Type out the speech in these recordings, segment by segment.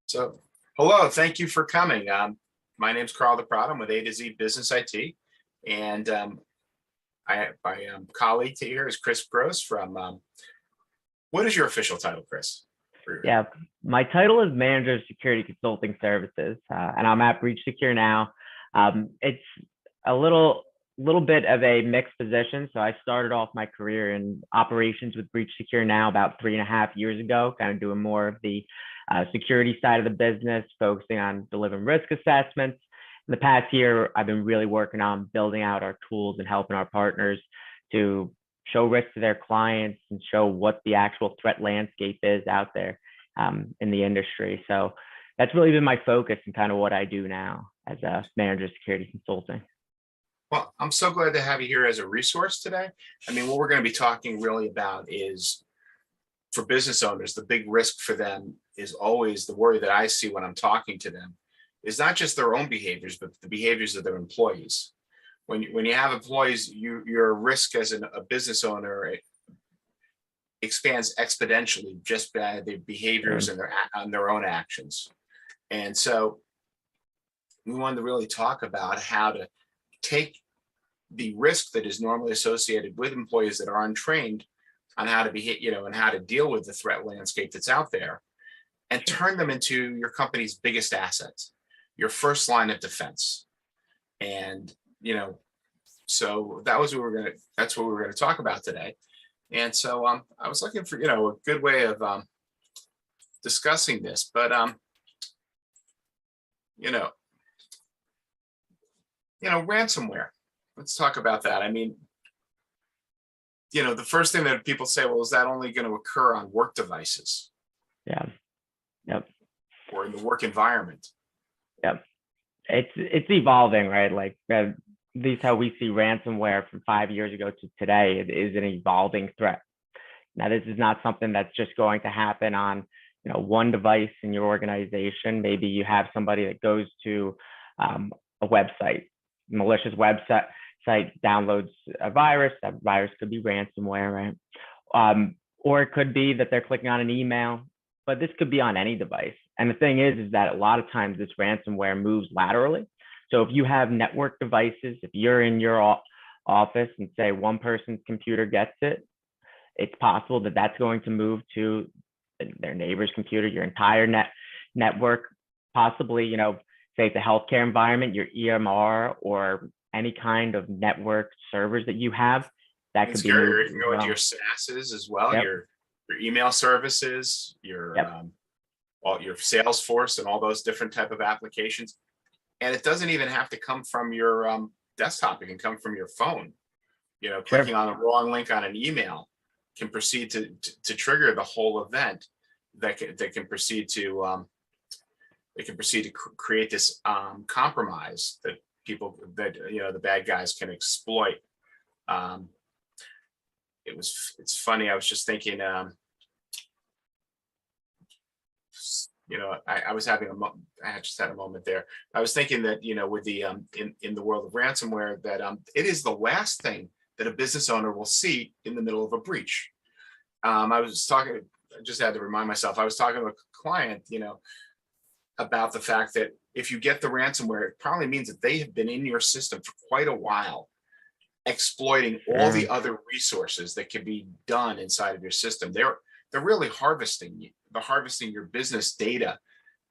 So, hello, thank you for coming. My name's Carl DePrada. I'm with A to Z Business IT, and my colleague here is Chris Gross from. What is your official title, Chris? Yeah, my title is Manager of Security Consulting Services, and I'm at Breach Secure now. It's a little bit of a mixed position. So I started off my career in operations with Breach Secure now about 3.5 years ago, kind of doing more of the security side of the business, focusing on delivering risk assessments. In the past year, I've been really working on building out our tools and helping our partners to show risk to their clients and show what the actual threat landscape is out there in the industry. So that's really been my focus and kind of what I do now as a manager of security consulting. Well, I'm so glad to have you here as a resource today. I mean, what we're going to be talking really about is for business owners, the big risk for them is always the worry that I see when I'm talking to them is not just their own behaviors, but the behaviors of their employees. When you have employees, your risk as a business owner expands exponentially just by their behaviors and their own actions. And so we wanted to really talk about how to take the risk that is normally associated with employees that are untrained on how to behave, and how to deal with the threat landscape that's out there, and turn them into your company's biggest assets, your first line of defense. And so that's what we're gonna talk about today. And so I was looking for a good way of discussing this, but ransomware. Let's talk about that. I mean, the first thing that people say, well, is that only going to occur on work devices? Yeah. Yep. Or in the work environment? Yep. It's evolving, right? Like at least how we see ransomware from 5 years ago to today, it is an evolving threat. Now, this is not something that's just going to happen on one device in your organization. Maybe you have somebody that goes to a website, malicious website, downloads a virus. That virus could be ransomware, right? Or it could be that they're clicking on an email, but this could be on any device. And the thing is that a lot of times this ransomware moves laterally. So if you have network devices, if you're in your office and say one person's computer gets it, it's possible that that's going to move to their neighbor's computer, your entire network, possibly, say it's a healthcare environment, your EMR or any kind of network servers that you have, that could be moved. You can go into your SaaSes as well, Yep. your email services, your all your Salesforce and all those different type of applications. And it doesn't even have to come from your desktop. It can come from your phone. Clicking on a wrong link on an email can proceed to trigger the whole event that can proceed to create this compromise that the bad guys can exploit. It's funny. I was just thinking, I was having I just had a moment there. I was thinking that, with the in the world of ransomware, that it is the last thing that a business owner will see in the middle of a breach. I just had to remind myself, I was talking to a client, about the fact that if you get the ransomware, it probably means that they have been in your system for quite a while, exploiting all the other resources that can be done inside of your system. They're really harvesting your business data.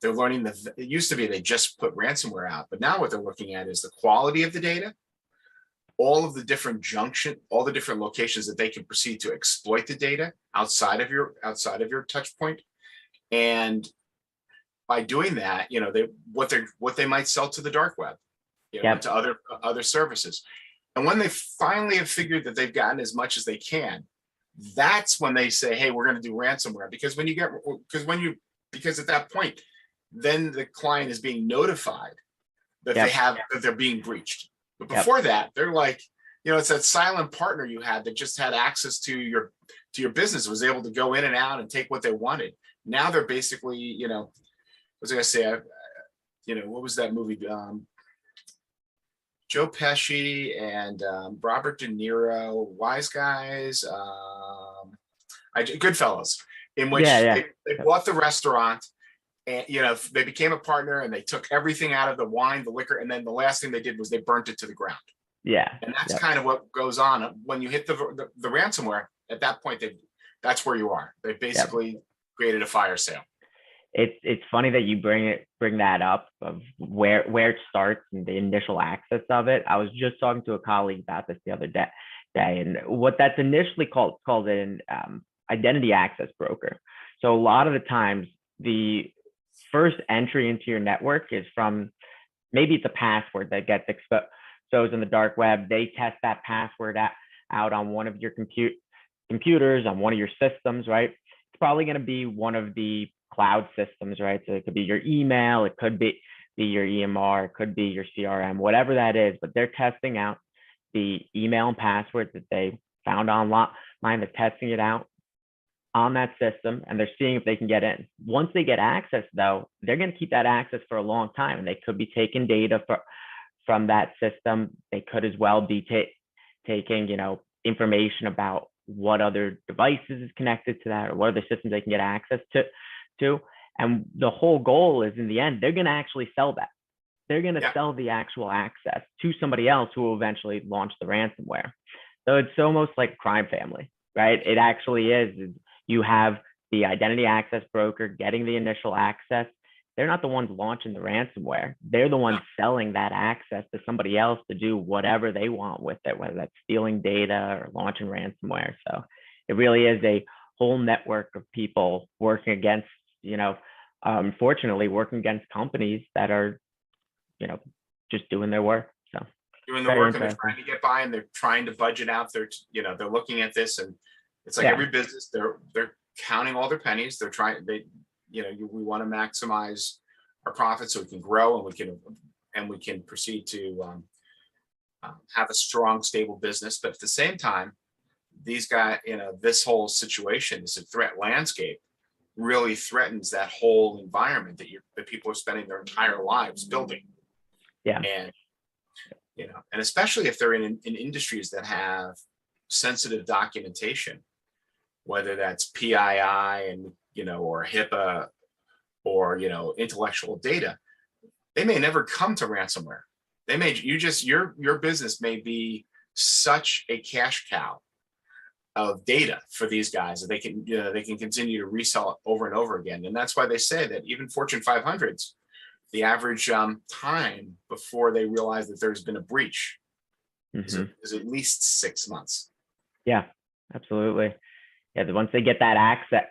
They're learning it used to be they just put ransomware out, but now what they're looking at is the quality of the data, all of the different all the different locations that they can proceed to exploit the data outside of your touch point. And by doing that, what they might sell to the dark web, to other services. And when they finally have figured that they've gotten as much as they can, that's when they say, hey, we're going to do ransomware. Because at that point, then the client is being notified that that they're being breached. But before that, they're like, it's that silent partner you had that just had access to your business, was able to go in and out and take what they wanted. Now they're basically, what was I going to say? What was that movie? Joe Pesci and Robert De Niro, Wise Guys, Goodfellas. in Yeah, which yeah. they bought the restaurant, and they became a partner, and they took everything out of the wine, the liquor, and then the last thing they did was they burnt it to the ground. Yeah. And that's Yep. kind of what goes on when you hit the ransomware. At that point, that's where you are. They Yep. basically created a fire sale. It's funny that you bring that up of where it starts and the initial access of it. I was just talking to a colleague about this the other day, and what that's initially called an identity access broker. So a lot of the times, the first entry into your network is from, maybe it's a password that gets exposed in the dark web. They test that password out on one of your computers, on one of your systems, right? It's probably going to be one of the cloud systems, right? So it could be your email, it could be your EMR, it could be your CRM, whatever that is, but they're testing out the email and passwords that they found online. They're testing it out on that system, and they're seeing if they can get in. Once they get access, though, they're going to keep that access for a long time, and they could be taking data from that system. They could as well be taking, information about what other devices is connected to that, or what other systems they can get access to. And the whole goal is, in the end, they're going to actually sell that. They're going to sell the actual access to somebody else who will eventually launch the ransomware. So it's almost like a crime family, right? It actually is. You have the identity access broker getting the initial access. They're not the ones launching the ransomware. They're the ones selling that access to somebody else to do whatever they want with it, whether that's stealing data or launching ransomware. So it really is a whole network of people working against, unfortunately, working against companies that are, just doing their work. So Doing the very work, and they're interesting. trying to get by, and they're trying to budget out. They're looking at this, and it's like Yeah. every business, they're counting all their pennies. They're trying, we want to maximize our profits so we can grow, and we can proceed to have a strong, stable business. But at the same time, these guys, this whole situation, this threat landscape, really threatens that whole environment that people are spending their entire lives building. Yeah. And and especially if they're in industries that have sensitive documentation, whether that's PII and or HIPAA, or intellectual data, they may never come to ransomware. They may your business may be such a cash cow of data for these guys that they can continue to resell it over and over again. And that's why they say that even Fortune 500s, the average time before they realize that there's been a breach is at least 6 months. Yeah, absolutely. Yeah, once they get that access,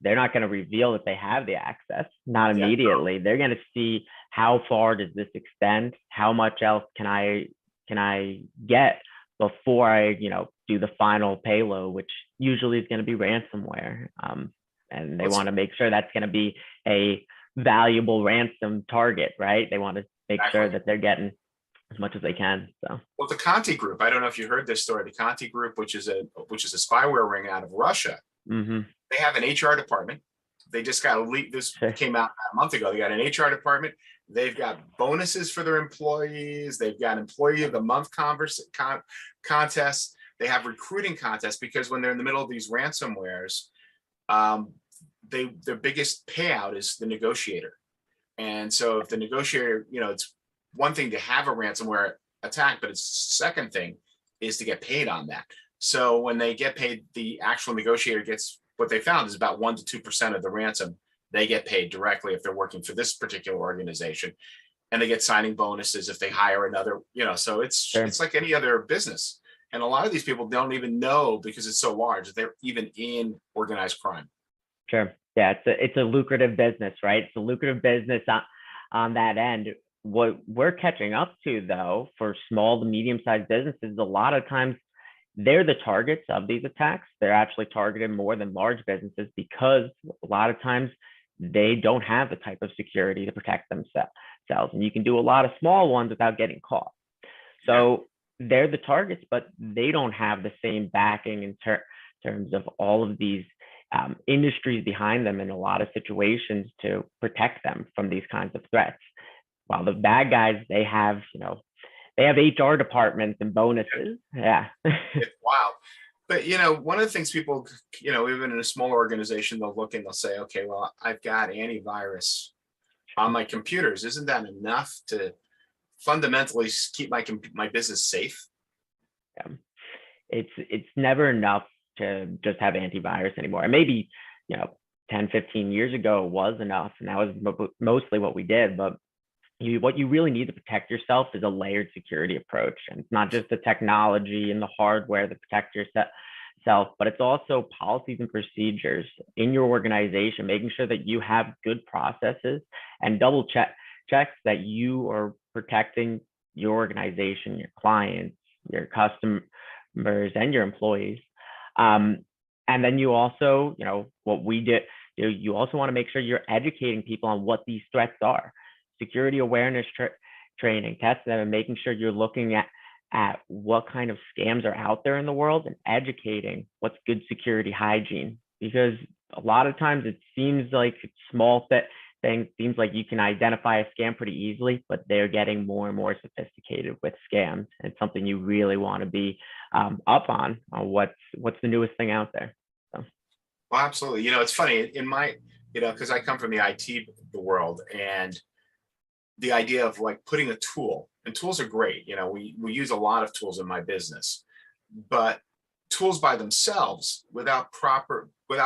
they're not going to reveal that they have the access, not immediately. They're going to see how far does this extend, how much else can I get before I do the final payload, which usually is going to be ransomware. And they want to make sure that's going to be a valuable ransom target, right? They want to make sure that they're getting as much as they can. So, well, the Conti Group, I don't know if you heard this story. The Conti Group, which is a spyware ring out of Russia, they have an HR department. They just got a leak. This came out a month ago. They got an HR department. They've got bonuses for their employees. They've got employee of the month contests. They have recruiting contests, because when they're in the middle of these ransomwares, their biggest payout is the negotiator. And so if the negotiator, it's one thing to have a ransomware attack, but it's second thing is to get paid on that. So when they get paid, the actual negotiator gets, what they found is about 1% to 2% of the ransom. They get paid directly if they're working for this particular organization, and they get signing bonuses if they hire another, so it's like any other business. And a lot of these people don't even know, because it's so large, they're even in organized crime. Sure. Yeah, it's a lucrative business, right? It's a lucrative business on that end. What we're catching up to, though, for small to medium-sized businesses, a lot of times they're the targets of these attacks. They're actually targeted more than large businesses, because a lot of times they don't have the type of security to protect themselves. And you can do a lot of small ones without getting caught. So they're the targets, but they don't have the same backing in terms of all of these industries behind them in a lot of situations to protect them from these kinds of threats. While the bad guys, they have HR departments and bonuses. Yeah. It's wild. But one of the things people, even in a small organization, they'll look and they'll say, okay, well, I've got antivirus on my computers. Isn't that enough to fundamentally keep my business safe? Yeah. It's never enough to just have antivirus anymore. And maybe, you know, 10, 15 years ago it was enough, and that was mostly what we did. But what you really need to protect yourself is a layered security approach. And it's not just the technology and the hardware that protect yourself, but it's also policies and procedures in your organization, making sure that you have good processes and double checks that you are protecting your organization, your clients, your customers, and your employees. And then you also, what we did, you also want to make sure you're educating people on what these threats are. Security awareness training, test them, and making sure you're looking at what kind of scams are out there in the world and educating what's good security hygiene. Because a lot of times it seems like small things, seems like you can identify a scam pretty easily, but they're getting more and more sophisticated with scams. And it's something you really want to be up on what's the newest thing out there. So. Well, absolutely. It's funny in my, because I come from the IT world, and the idea of like putting a tool, and tools are great. We use a lot of tools in my business, but tools by themselves without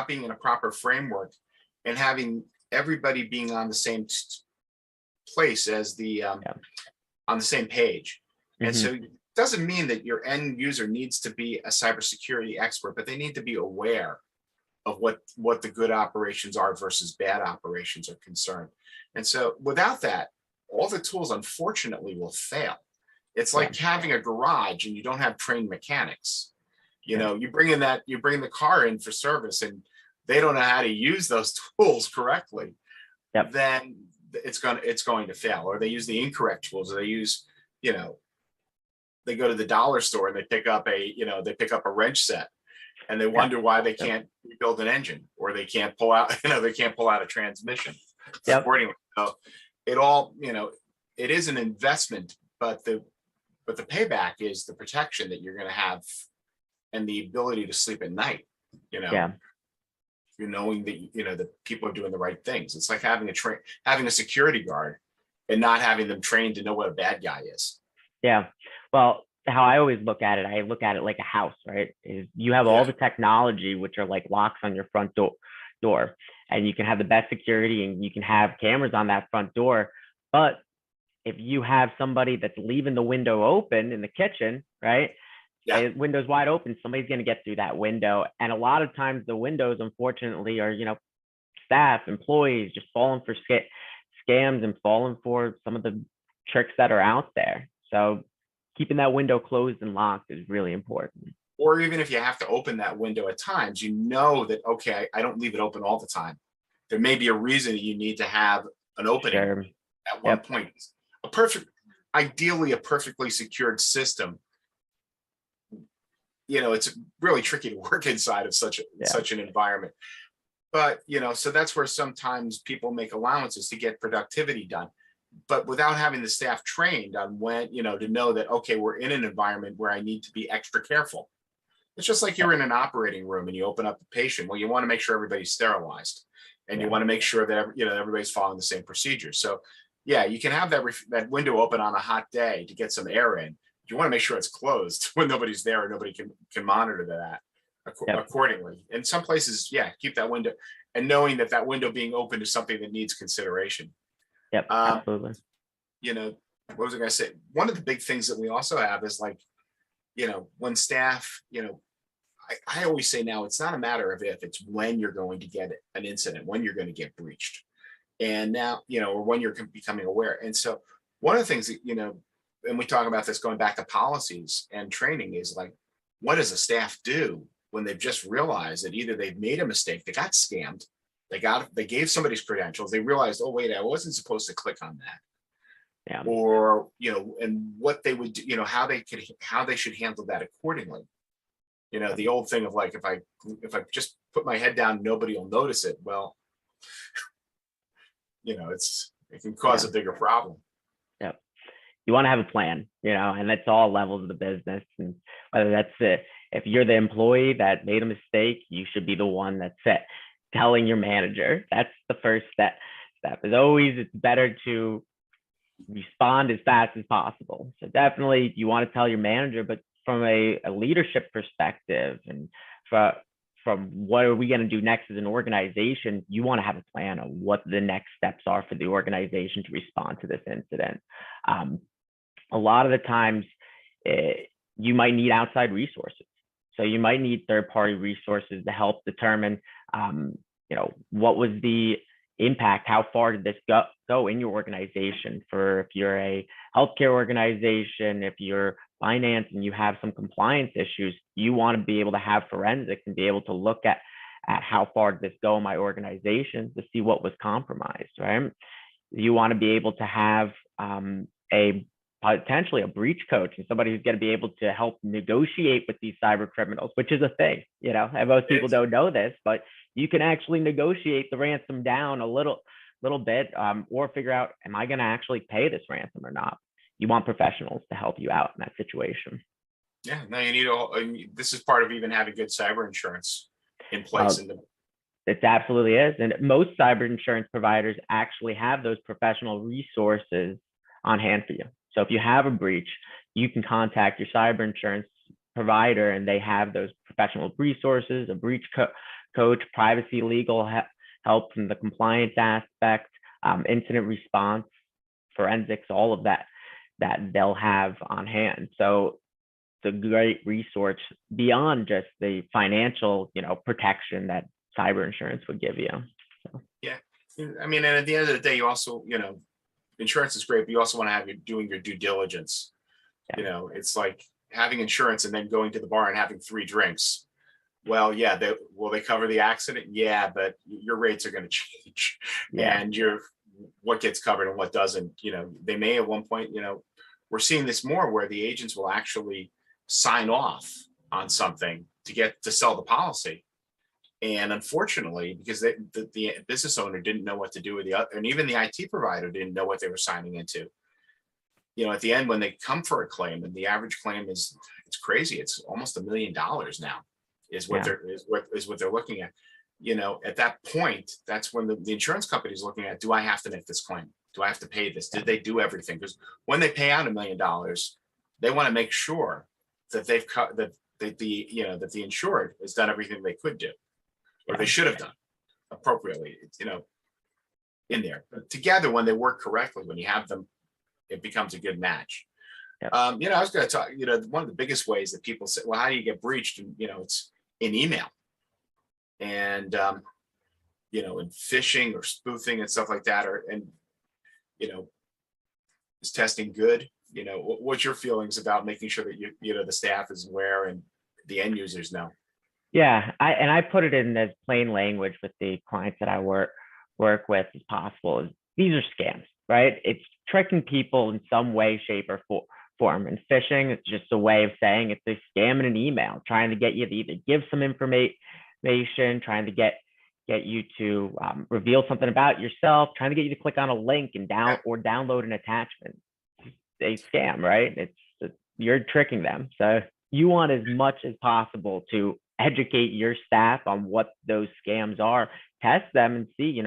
being in a proper framework and having everybody being on the same place as on the same page. And so it doesn't mean that your end user needs to be a cybersecurity expert, but they need to be aware of what the good operations are versus bad operations are concerned. And so without that, all the tools unfortunately will fail. It's like having a garage and you don't have trained mechanics. You bring the car in for service and they don't know how to use those tools correctly. Then it's going to fail. Or they use the incorrect tools, or they use, they go to the dollar store and they pick up a wrench set, and they wonder why they can't rebuild an engine, or they can't pull out a transmission accordingly. So it is an investment, but the payback is the protection that you're going to have and the ability to sleep at night. You're knowing that that people are doing the right things. It's like having a security guard and not having them trained to know what a bad guy is. Yeah. Well, how I always look at it, I look at it like a house, right? Is you have all the technology, which are like locks on your front door, and you can have the best security and you can have cameras on that front door. But if you have somebody that's leaving the window open in the kitchen, right? Window's wide open, somebody's going to get through that window. And a lot of times the windows, unfortunately, are, staff, employees just falling for scams and falling for some of the tricks that are out there. So keeping that window closed and locked is really important. Or even if you have to open that window at times, that, okay, I don't leave it open all the time. There may be a reason that you need to have an opening at one point. Ideally a perfectly secured system. It's really tricky to work inside of such an environment. But, so that's where sometimes people make allowances to get productivity done. But without having the staff trained on when, to know that, okay, we're in an environment where I need to be extra careful. It's just like you're in an operating room and you open up the patient. Well, you want to make sure everybody's sterilized, and you want to make sure that, everybody's following the same procedure. So you can have that window open on a hot day to get some air in. You want to make sure it's closed when nobody's there or nobody can monitor that accordingly. In some places, keep that window, and knowing that window being open is something that needs consideration. Absolutely. What was I going to say? One of the big things that we also have is like, when staff, I always say now it's not a matter of if, it's when you're going to get an incident, when you're going to get breached. And now, or when you're becoming aware. And so one of the things that, and we talk about this going back to policies and training, is like, what does a staff do when they've just realized that either they've made a mistake, they got scammed, they gave somebody's credentials, they realized, oh wait, I wasn't supposed to click on that. Or, and what they would do, how they should handle that accordingly. The old thing of like, if I just put my head down, nobody will notice it. Well, it can cause a bigger problem. You want to have a plan, and that's all levels of the business. And whether that's if you're the employee that made a mistake, you should be the one that's telling your manager. That's the first step. As always, it's better to respond as fast as possible. So definitely you want to tell your manager, but from a leadership perspective and from what are we going to do next as an organization, you want to have a plan on what the next steps are for the organization to respond to this incident. A lot of the times you might need outside resources. So you might need third-party resources to help determine, what was the impact, how far did this go in your organization. For if you're a healthcare organization, if you're finance and you have some compliance issues, you want to be able to have forensics and be able to look at how far did this go in my organization to see what was compromised, right? You want to be able to have a potentially a breach coach and somebody who's going to be able to help negotiate with these cyber criminals, which is a thing, and most people don't know this, but you can actually negotiate the ransom down a little bit, or figure out, am I going to actually pay this ransom or not? You want professionals to help you out in that situation. Yeah, no, you need this is part of even having good cyber insurance in place. It absolutely is. And most cyber insurance providers actually have those professional resources on hand for you. So if you have a breach, you can contact your cyber insurance provider and they have those professional resources, a breach coach, privacy, legal help from the compliance aspect, incident response, forensics, all of that they'll have on hand. So it's a great resource beyond just the financial, protection that cyber insurance would give you. So. Yeah. I mean, and at the end of the day, you also, insurance is great, but you also want to have doing your due diligence. Yeah. It's like having insurance and then going to the bar and having 3 drinks. Well, yeah, they cover the accident? Yeah, but your rates are going to change. Yeah. And what gets covered and what doesn't. They may at one point, we're seeing this more where the agents will actually sign off on something to sell the policy. And unfortunately, because the business owner didn't know what to do with the other, and even the IT provider didn't know what they were signing into. At the end, when they come for a claim, and the average claim it's crazy. It's almost $1 million now, is what they're looking at. At that point, that's when the insurance company is looking at, do I have to make this claim? Do I have to pay this? Did they do everything? Because when they pay out $1 million, they want to make sure that they've cut that the insured has done everything they could do, or they should have done appropriately, in there. But together, when they work correctly, when you have them, it becomes a good match. Yep. I was going to talk, one of the biggest ways that people say, well, how do you get breached? And, it's in email. And, in phishing or spoofing and stuff like that, is testing good? What's your feelings about making sure that the staff is aware and the end users know? Yeah, I put it in as plain language with the clients that I work with as possible. These are scams, right? It's tricking people in some way, shape, or form. And phishing, it's just a way of saying it's a scam in an email, trying to get you to either give some information, trying to get you to reveal something about yourself, trying to get you to click on a link and download an attachment. It's a scam, right? You're tricking them. So you want as much as possible to educate your staff on what those scams are, test them and see,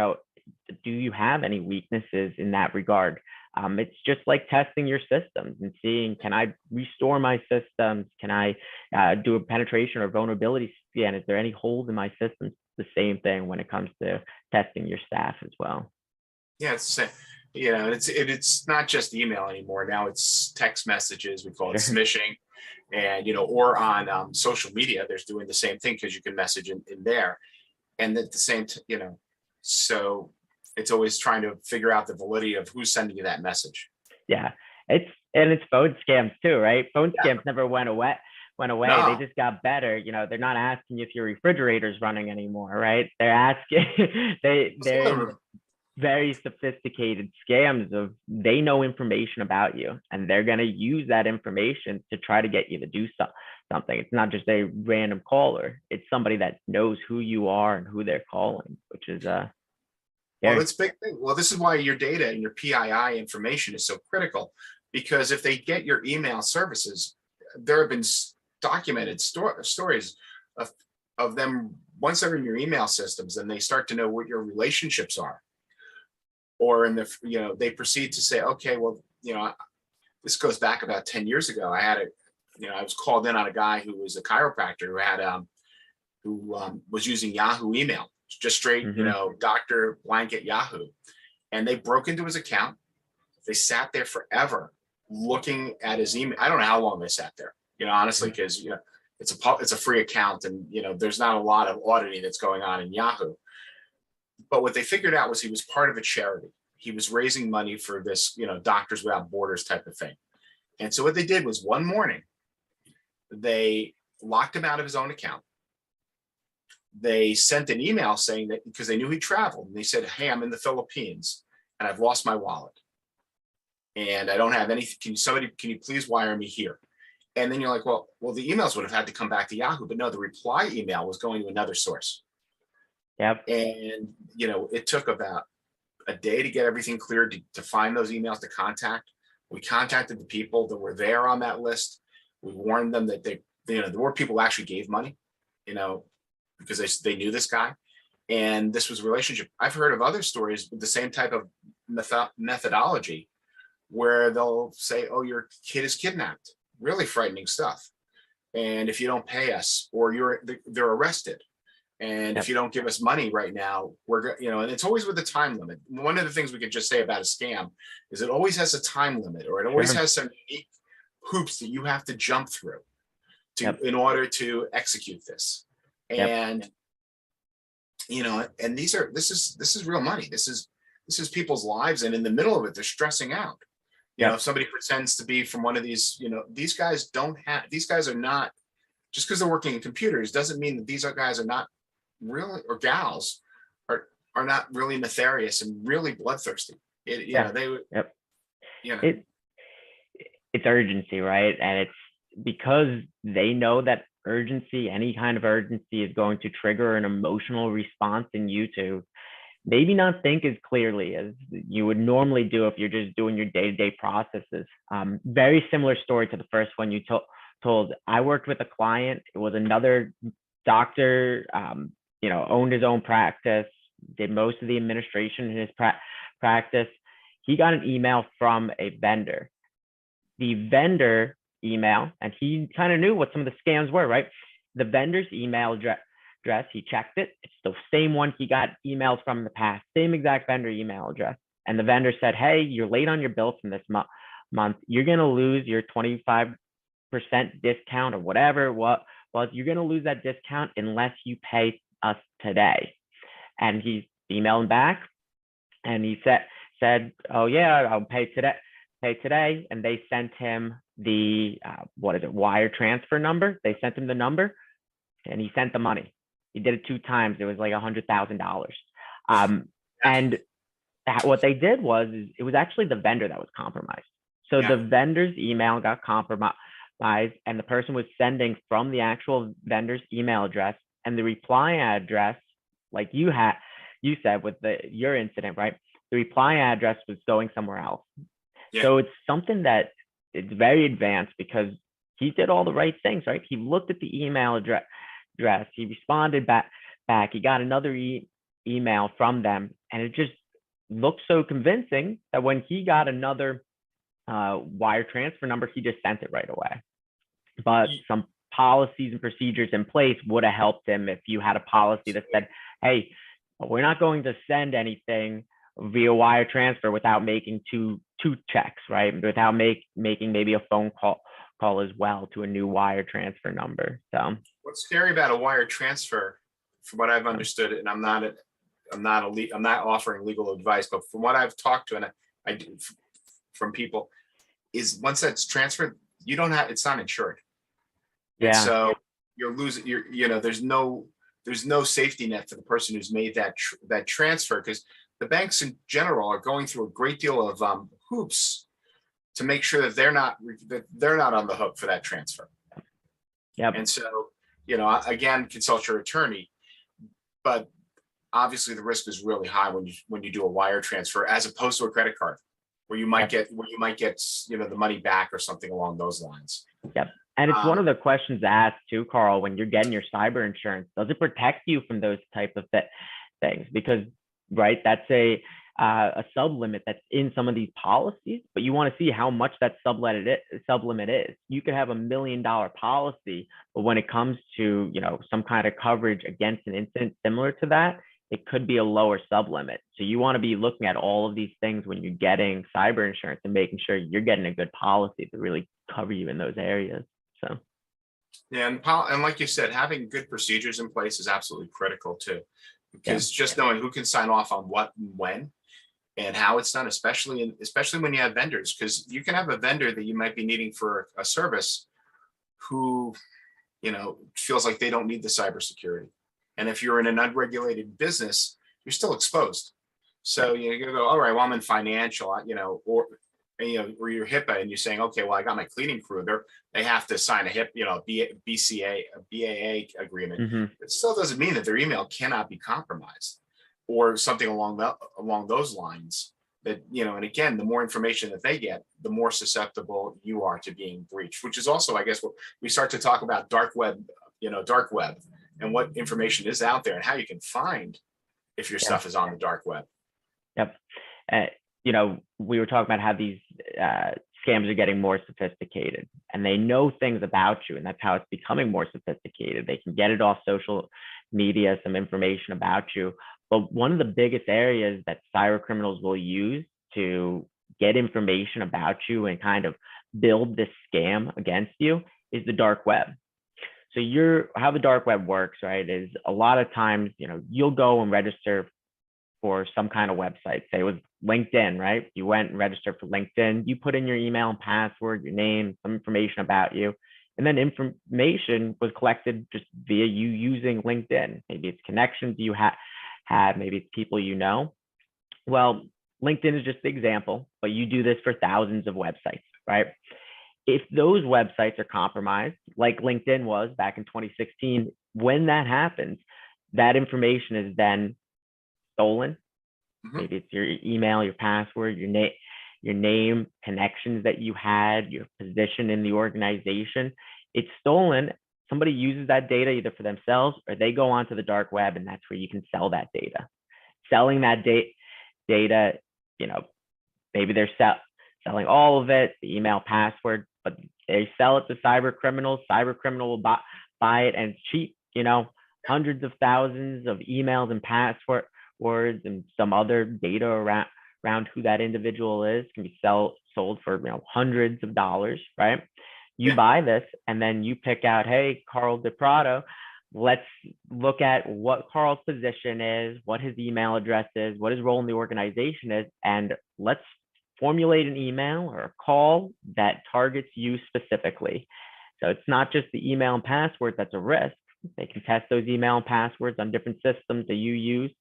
do you have any weaknesses in that regard? It's just like testing your systems and seeing, can I restore my systems? Can I do a penetration or vulnerability scan? Is there any holes in my systems? The same thing when it comes to testing your staff as well. Yeah, it's not just email anymore. Now it's text messages. We call it smishing. And, or on social media, there's doing the same thing because you can message in there. And at the same, so it's always trying to figure out the validity of who's sending you that message. Yeah, it's phone scams too, right? Phone scams never went away. No. They just got better. They're not asking if your refrigerator's running anymore, right? They're asking, they're very sophisticated scams of, they know information about you and they're going to use that information to try to get you to do something. It's not just a random caller. It's somebody that knows who you are and who they're calling, which is well, that's a big thing. Well, this is why your data and your PII information is so critical, because if they get your email services, there have been documented stories of them once they're in your email systems and they start to know what your relationships are. Or in the, they proceed to say, okay, well, this goes back about 10 years ago. I was called in on a guy who was a chiropractor who had, was using Yahoo email, just straight, Dr. Blanket Yahoo. And they broke into his account. They sat there forever looking at his email. I don't know how long they sat there, honestly, because, it's a free account and, there's not a lot of auditing that's going on in Yahoo. But what they figured out was he was part of a charity. He was raising money for this, Doctors Without Borders type of thing. And so what they did was one morning, they locked him out of his own account. They sent an email saying that because they knew he traveled, and they said, hey, I'm in the Philippines and I've lost my wallet. And I don't have anything. Can you please wire me here? And then you're like, well, the emails would have had to come back to Yahoo, but no, the reply email was going to another source. Yep. And, it took about a day to get everything cleared, to find those emails to contact. We contacted the people that were there on that list. We warned them that there were people who actually gave money, because they knew this guy. And this was a relationship. I've heard of other stories with the same type of methodology where they'll say, oh, your kid is kidnapped, really frightening stuff. And if you don't pay us, or they're arrested. And if you don't give us money right now, and it's always with a time limit. One of the things we could just say about a scam is it always has a time limit, or it always has some unique hoops that you have to jump through in order to execute this. And, and this is real money. This is people's lives. And in the middle of it, they're stressing out. If somebody pretends to be from one of these, these guys are not, just because they're working in computers doesn't mean that these guys are not really, or gals are not really nefarious and really bloodthirsty. It's urgency, right? And it's because they know that urgency, any kind of urgency, is going to trigger an emotional response in you to maybe not think as clearly as you would normally do if you're just doing your day-to-day processes. Very similar story to the first one you told. I worked with a client. It was another doctor, owned his own practice, did most of the administration in his practice. He got an email from a vendor. The vendor email, and he kind of knew what some of the scams were, right? The vendor's email address, he checked it. It's the same one he got emails from in the past, same exact vendor email address. And the vendor said, hey, you're late on your bill from this month. You're going to lose your 25% discount or whatever it was. You're going to lose that discount unless you pay us today. And he emailed back and he said, oh yeah, I'll pay today. And they sent him the, wire transfer number. They sent him the number and he sent the money. He did it 2 times. It was like $100,000. And what they did was, it was actually the vendor that was compromised. So the vendor's email got compromised, and the person was sending from the actual vendor's email address, and the reply address, like you said with your incident, right? The reply address was going somewhere else. Yeah. So it's something that it's very advanced because he did all the right things, right? He looked at the email address, he responded back. He got another email from them, and it just looked so convincing that when he got another wire transfer number, he just sent it right away. But some policies and procedures in place would have helped him if you had a policy that said, hey, we're not going to send anything via wire transfer without making two checks, right? Without making maybe a phone call as well to a new wire transfer number. So what's scary about a wire transfer, from what I've understood, and I'm not offering legal advice, but from what I've talked to, and I do from people, is once that's transferred, it's not insured. Yeah. And so you're losing, there's no safety net for the person who's made that transfer, because the banks in general are going through a great deal of hoops to make sure that they're not on the hook for that transfer. Yep. And so, again, consult your attorney, but obviously the risk is really high when you do a wire transfer, as opposed to a credit card, where you might get the money back or something along those lines. Yep. And it's one Um, of the questions asked too, Carl, when you're getting your cyber insurance. Does it protect you from those type of things? Because, right, that's a sub limit that's in some of these policies, but you want to see how much that sub limit is. You could have $1 million policy, but when it comes to, some kind of coverage against an incident similar to that, it could be a lower sub limit. So you want to be looking at all of these things when you're getting cyber insurance and making sure you're getting a good policy to really cover you in those areas. So yeah, and like you said, having good procedures in place is absolutely critical too, yeah, because just knowing who can sign off on what and when and how it's done, especially when you have vendors, because you can have a vendor that you might be needing for a service who, feels like they don't need the cybersecurity. And if you're in an unregulated business, you're still exposed. So you go, all right, well, I'm in financial, or you're HIPAA and you're saying, okay, well, I got my cleaning crew. They have to sign a BCA, a BAA agreement. hmm It still doesn't mean that their email cannot be compromised or something along those lines. That, and again, the more information that they get, the more susceptible you are to being breached, which is also, I guess, what we start to talk about dark web, and what information is out there and how you can find if your yeah, stuff is on the dark web. yep. Uh, we were talking about how these scams are getting more sophisticated, and they know things about you, and that's how it's becoming more sophisticated. They can get it off social media, some information about you. But one of the biggest areas that cyber criminals will use to get information about you and kind of build this scam against you is the dark web. So how the dark web works, right, is a lot of times, you'll go and register for some kind of website. Say it was LinkedIn, right? You went and registered for LinkedIn. You put in your email and password, your name, some information about you. And then information was collected just via you using LinkedIn. Maybe it's connections you have, maybe it's people you know. Well, LinkedIn is just the example, but you do this for thousands of websites, right? If those websites are compromised, like LinkedIn was back in 2016, when that happens, that information is then stolen. Mhm. Maybe it's your email, your password, your name, connections that you had, your position in the organization. It's stolen. Somebody uses that data either for themselves or they go onto the dark web, and that's where you can sell that data. Selling that data, maybe they're selling all of it, the email, password, but they sell it to cyber criminals. Cyber criminal will buy it, and it's cheap. Hundreds of thousands of emails and passwords and some other data around who that individual is can be sold for hundreds of dollars, right? You Yeah. buy this and then you pick out, hey, Carl DePrado, let's look at what Carl's position is, what his email address is, what his role in the organization is, and let's formulate an email or a call that targets you specifically. So it's not just the email and password that's a risk. They can test those email and passwords on different systems that you use.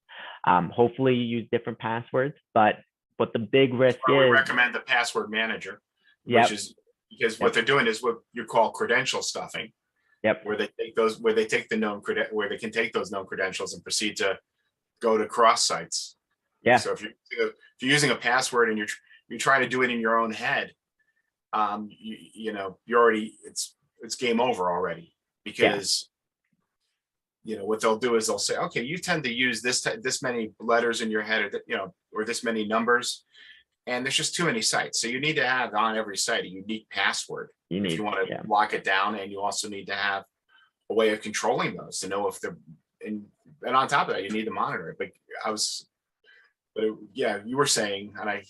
Hopefully you use different passwords, but what the big risk We is, recommend the password manager, which yep, is because yep, what they're doing is what you call credential stuffing, yep, where they take where they can take those known credentials and proceed to go to cross sites. yeah, So if you're using a password and you're trying to do it in your own head, you're already it's game over already, yeah, because what they'll do is they'll say, okay, you tend to use this many letters in your head, or this many numbers, and there's just too many sites. So you need to have on every site a unique password you if you need, want to yeah. lock it down, and you also need to have a way of controlling those to know if they're and on top of that, you need to monitor it. Yeah, you were saying, and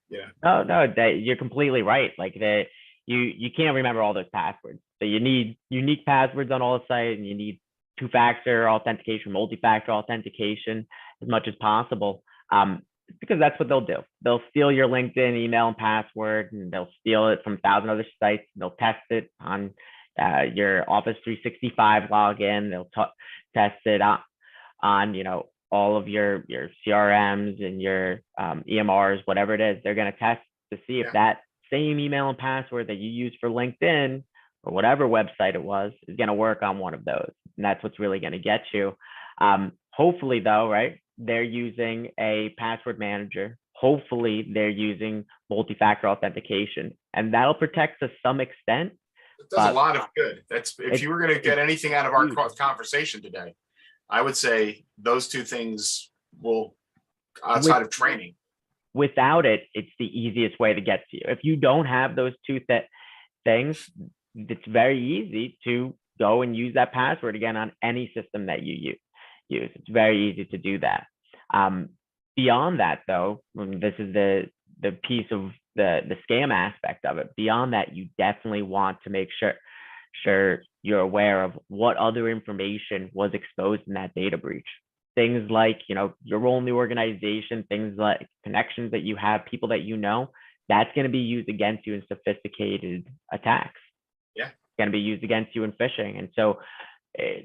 yeah, No, you're completely right. Like you can't remember all those passwords. So you need unique passwords on all the sites, and you need two-factor authentication, multi-factor authentication as much as possible. Because that's what they'll do. They'll steal your LinkedIn email and password, and they'll steal it from 1,000 other sites. They'll test it on your Office 365 login. They'll test it on all of your CRMs and your EMRs, whatever it is. They're going to test to see if yeah, that same email and password that you use for LinkedIn or whatever website it was is going to work on one of those. And that's what's really going to get you. Hopefully, though, right, they're using a password manager. Hopefully, they're using multi-factor authentication, and that'll protect to some extent. It does a but lot of good. That's if it's you were going to get it's anything out of our huge. conversation today, I would say those two things will, With outside of training. without it, it's the easiest way to get to you. If you don't have those two things, it's very easy to go and use that password again on any system that you use. It's very easy to do that. Beyond that, though, this is the piece of the scam aspect of it. Beyond that, you definitely want to make sure you're aware of what other information was exposed in that data breach. Things like, your role in the organization, things like connections that you have, people that that's going to be used against you in sophisticated attacks. Yeah. It's going to be used against you in phishing. And so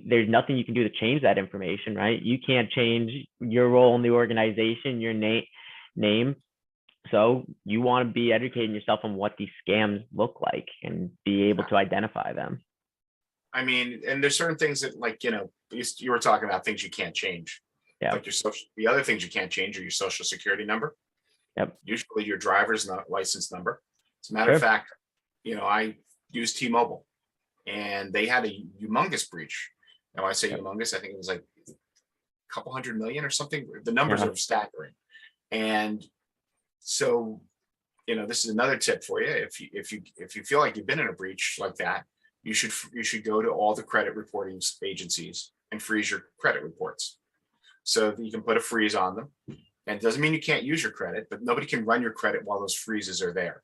there's nothing you can do to change that information, right? You can't change your role in the organization, your name. So you want to be educating yourself on what these scams look like and be able to identify them. I mean, and there's certain things that, like, you were talking about things you can't change. Yeah. Like the other things you can't change are your social security number. Yep. Usually your driver's license number. As a matter of fact, I used T-Mobile and they had a humongous breach. Now I say humongous, I think it was like a couple 100 million or something. The numbers are staggering. And so, this is another tip for you. If you feel like you've been in a breach like that, you should go to all the credit reporting agencies and freeze your credit reports, so that you can put a freeze on them. And it doesn't mean you can't use your credit, but nobody can run your credit while those freezes are there.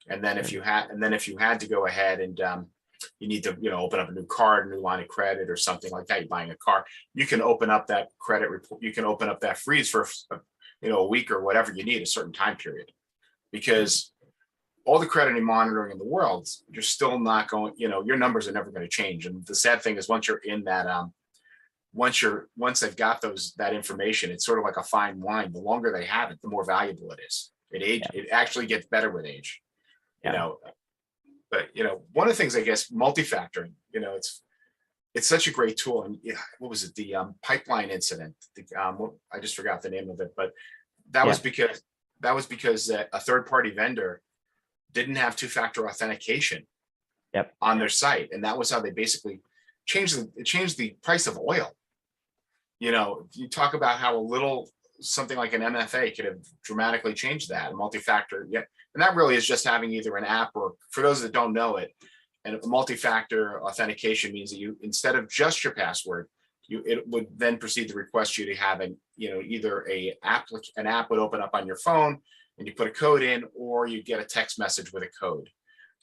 And then if you had to go ahead and you need to open up a new card, a new line of credit or something like that, you're buying a car, you can open up that credit report, you can open up that freeze for a week or whatever you need, a certain time period. Because all the credit monitoring in the world, you're still not going, your numbers are never going to change. And the sad thing is, once you're in that once they've got that information, it's sort of like a fine wine. The longer they have it, the more valuable it is. It actually gets better with age. But one of the things, I guess, multi-factoring, it's such a great tool. And what was it? The pipeline incident. I just forgot the name of it, but that was because a third-party vendor didn't have two-factor authentication on their site, and that was how they basically changed the price of oil. You talk about how a little something like an MFA could have dramatically changed that. Multi-factor, and that really is just having either an app, or, for those that don't know it, and multi-factor authentication means that you, instead of just your password, it would then proceed to request you to have either an app would open up on your phone and you put a code in, or you get a text message with a code.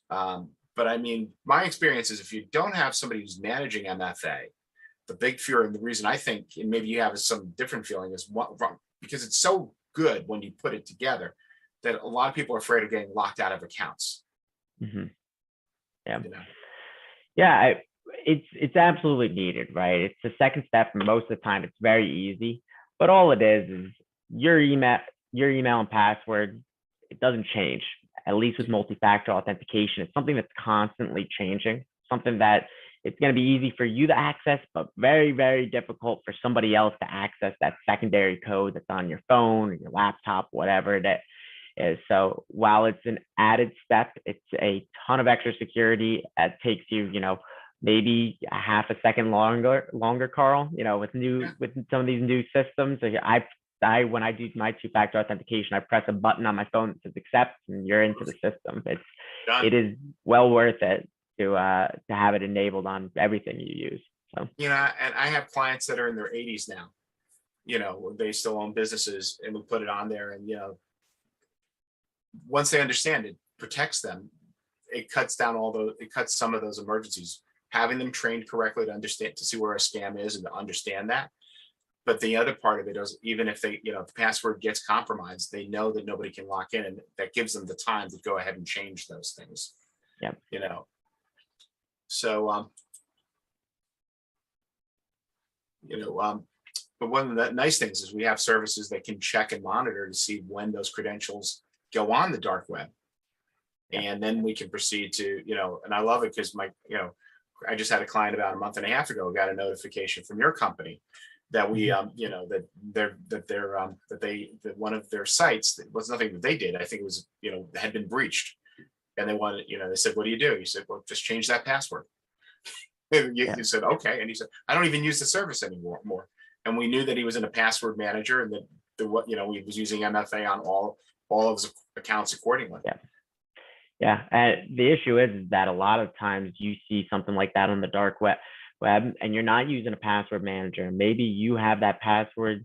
But I mean, my experience is, if you don't have somebody who's managing MFA, the big fear, and the reason I think, and maybe you have some different feeling, is because it's so good when you put it together, that a lot of people are afraid of getting locked out of accounts. Mm-hmm. Yeah. It's absolutely needed, right? It's the second step, and most of the time it's very easy. But all it is your email and password. It doesn't change. At least with multi-factor authentication, it's something that's constantly changing. Something that it's going to be easy for you to access, but very, very difficult for somebody else to access that secondary code that's on your phone or your laptop, whatever that is. So while it's an added step, it's a ton of extra security. It takes you, maybe a half a second longer, Carl, with some of these new systems. When I do my two-factor authentication, I press a button on my phone that says accept, and you're into the system. It is well worth it to have it enabled on everything you use. So and I have clients that are in their 80s now. They still own businesses, and we put it on there, and once they understand it protects them, it cuts some of those emergencies. Having them trained correctly to see where a scam is and to understand that. But the other part of it is, even if the password gets compromised, they know that nobody can lock in, and that gives them the time to go ahead and change those things. So, but one of the nice things is we have services that can check and monitor to see when those credentials go on the dark web. And then we can proceed to, and I love it because I just had a client about a month and a half ago, got a notification from your company that we, that one of their sites, it was nothing that they did. I think it was, had been breached. and they wanted, they said, what do you do? You said, well, just change that password. Yeah. You said, okay. And he said, I don't even use the service anymore. And we knew that he was in a password manager, and that he was using MFA on all of his accounts accordingly. Yeah. Yeah. The issue is that a lot of times you see something like that on the dark web, and you're not using a password manager. Maybe you have that password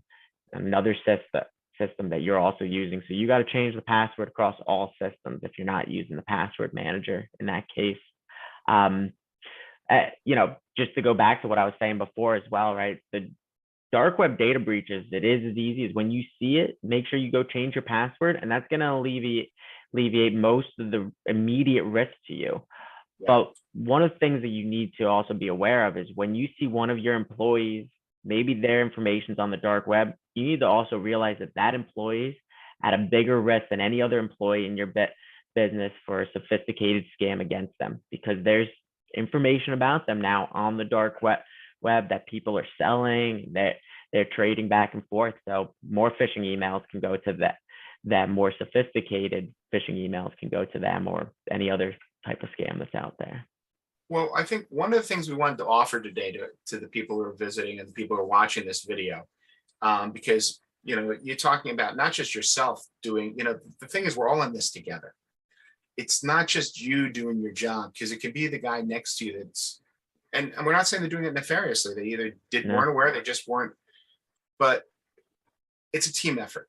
in another system that you're also using. So you got to change the password across all systems if you're not using the password manager in that case. Just to go back to what I was saying before as well, right? The dark web data breaches, it is as easy as when you see it, make sure you go change your password, and that's going to alleviate most of the immediate risk to you. Yeah. But one of the things that you need to also be aware of is when you see one of your employees, maybe their information's on the dark web, you need to also realize that that employee's at a bigger risk than any other employee in your business for a sophisticated scam against them, because there's information about them now on the dark web that people are selling, that they're trading back and forth. So more phishing emails can go to that more sophisticated phishing emails can go to them, or any other type of scam that's out there. Well, I think one of the things we wanted to offer today to the people who are visiting and the people who are watching this video, because you're talking about not just yourself doing, the thing is, we're all in this together. It's not just you doing your job, because it could be the guy next to you that's, and we're not saying they're doing it nefariously. They either weren't aware, they just weren't, but it's a team effort.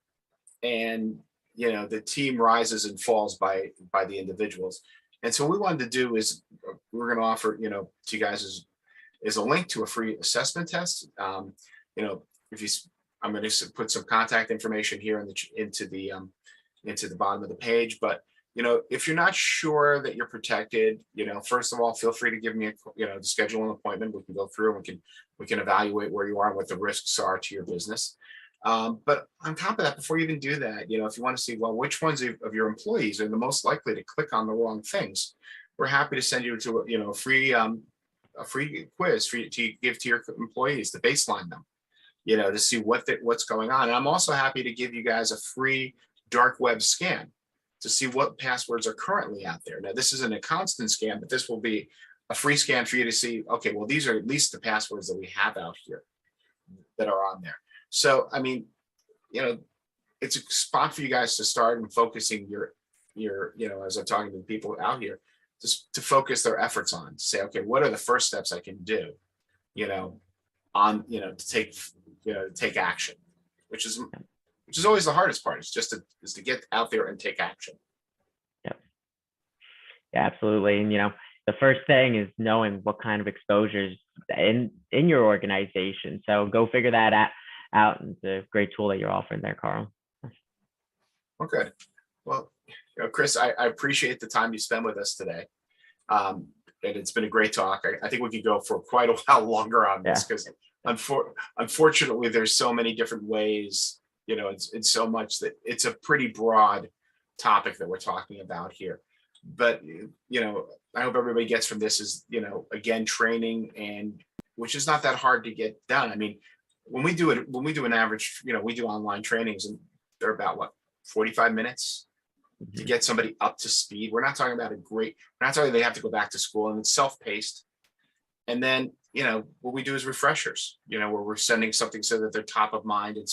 And, the team rises and falls by the individuals. And so what we wanted to do is we're going to offer, to you guys is a link to a free assessment test. If you, I'm going to put some contact information here into the bottom of the page. But if you're not sure that you're protected, first of all, feel free to give me to schedule an appointment. We can go through and we can evaluate where you are and what the risks are to your business. But on top of that, before you even do that, if you want to see, well, which ones of your employees are the most likely to click on the wrong things, we're happy to send you to a free quiz to give to your employees to baseline them, to see what's going on. And I'm also happy to give you guys a free dark web scan to see what passwords are currently out there. Now, this isn't a constant scan, but this will be a free scan for you to see, okay, well, these are at least the passwords that we have out here that are on there. So, I mean, it's a spot for you guys to start and focusing your, as I'm talking to people out here, just to focus their efforts on, to say, okay, what are the first steps I can do, to take action, which is always the hardest part. It's just to get out there and take action. Yeah, absolutely. And, the first thing is knowing what kind of exposures in your organization. So go figure that out. And it's a great tool that you're offering there, Carl. Okay. Well, Chris, I appreciate the time you spent with us today. And it's been a great talk. I think we could go for quite a while longer on this, because unfortunately, there's so many different ways, it's so much that it's a pretty broad topic that we're talking about here. But, I hope everybody gets from this is, again, training, and which is not that hard to get done. I mean, when we do an average, we do online trainings, and they're about 45 minutes to get somebody up to speed. We're not talking about we're not talking they have to go back to school, and it's self-paced. And then, what we do is refreshers, where we're sending something so that they're top of mind, and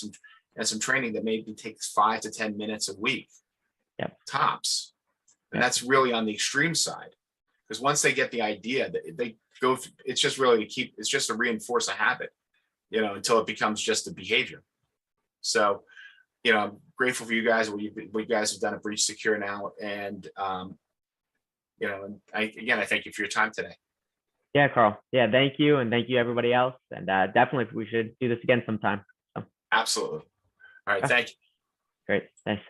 some training that maybe takes 5 to 10 minutes a week, tops. And that's really on the extreme side, because once they get the idea that they go through, it's just really it's just to reinforce a habit, until it becomes just a behavior. So, I'm grateful for you guys. What you guys have done at Breach Secure now. And, and I thank you for your time today. Yeah, Carl. Yeah, thank you. And thank you, everybody else. And definitely we should do this again sometime. So. Absolutely. All right. Thank you. Great. Thanks.